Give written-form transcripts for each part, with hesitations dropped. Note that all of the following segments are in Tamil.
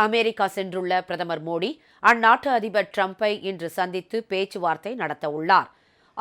அமெரிக்கா சென்றுள்ள பிரதமர் மோடி அந்நாட்டு அதிபர் டிரம்பை இன்று சந்தித்து பேச்சுவார்த்தை நடத்த உள்ளார்.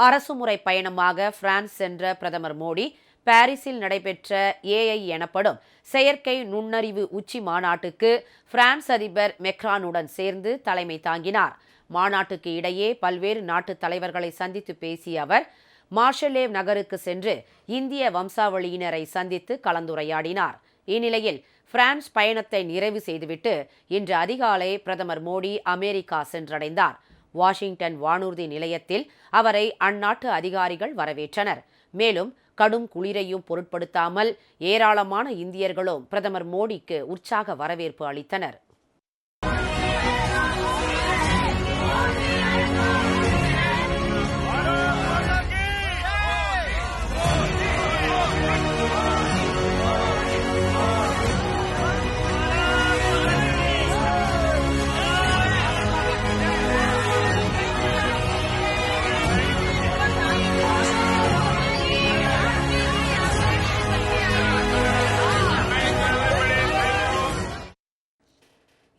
அரசுமுறை பயணமாக பிரான்ஸ் சென்ற பிரதமர் மோடி பாரிஸில் நடைபெற்ற AI எனப்படும் செயற்கை நுண்ணறிவு உச்சி மாநாட்டுக்கு பிரான்ஸ் அதிபர் மெக்ரானுடன் சேர்ந்து தலைமை தாங்கினார். மாநாட்டுக்கு இடையே பல்வேறு நாட்டு தலைவர்களை சந்தித்து பேசிய அவர் மார்ஷலேவ் நகருக்கு சென்று இந்திய வம்சாவளியினரை சந்தித்து கலந்துரையாடினார். இந்நிலையில் பிரான்ஸ் பயணத்தை நிறைவு செய்துவிட்டு இன்று அதிகாலை பிரதமர் மோடி அமெரிக்கா சென்றடைந்தார். வாஷிங்டன் வானூர்தி நிலையத்தில் அவரை அந்நாட்டு அதிகாரிகள் வரவேற்றனர். மேலும் கடும் குளிரையும் பொருட்படுத்தாமல் ஏராளமான இந்தியர்களும் பிரதமர் மோடிக்கு உற்சாக வரவேற்பு அளித்தனர்.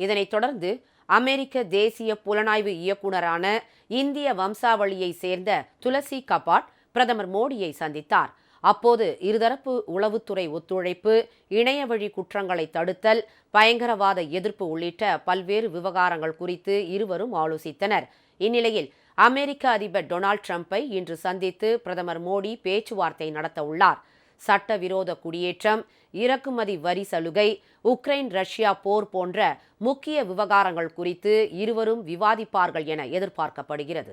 இதனைத் தொடர்ந்து அமெரிக்க தேசிய புலனாய்வு இயக்குநரான இந்திய வம்சாவளியை சேர்ந்த துளசி கபாட் பிரதமர் மோடியை சந்தித்தார். அப்போது இருதரப்பு உளவுத்துறை ஒத்துழைப்பு, இணையவழி குற்றங்களை தடுத்தல், பயங்கரவாத எதிர்ப்பு உள்ளிட்ட பல்வேறு விவகாரங்கள் குறித்து இருவரும் ஆலோசித்தனர். இந்நிலையில் அமெரிக்க அதிபர் டொனால்ட் டிரம்பை இன்று சந்தித்து பிரதமர் மோடி பேச்சுவார்த்தை நடத்த உள்ளார். சட்டவிரோத குடியேற்றம், இறக்குமதி வரி சலுகை, உக்ரைன் ரஷ்யா போர் போன்ற முக்கிய விவகாரங்கள் குறித்து இருவரும் விவாதிப்பார்கள் என எதிர்பார்க்கப்படுகிறது.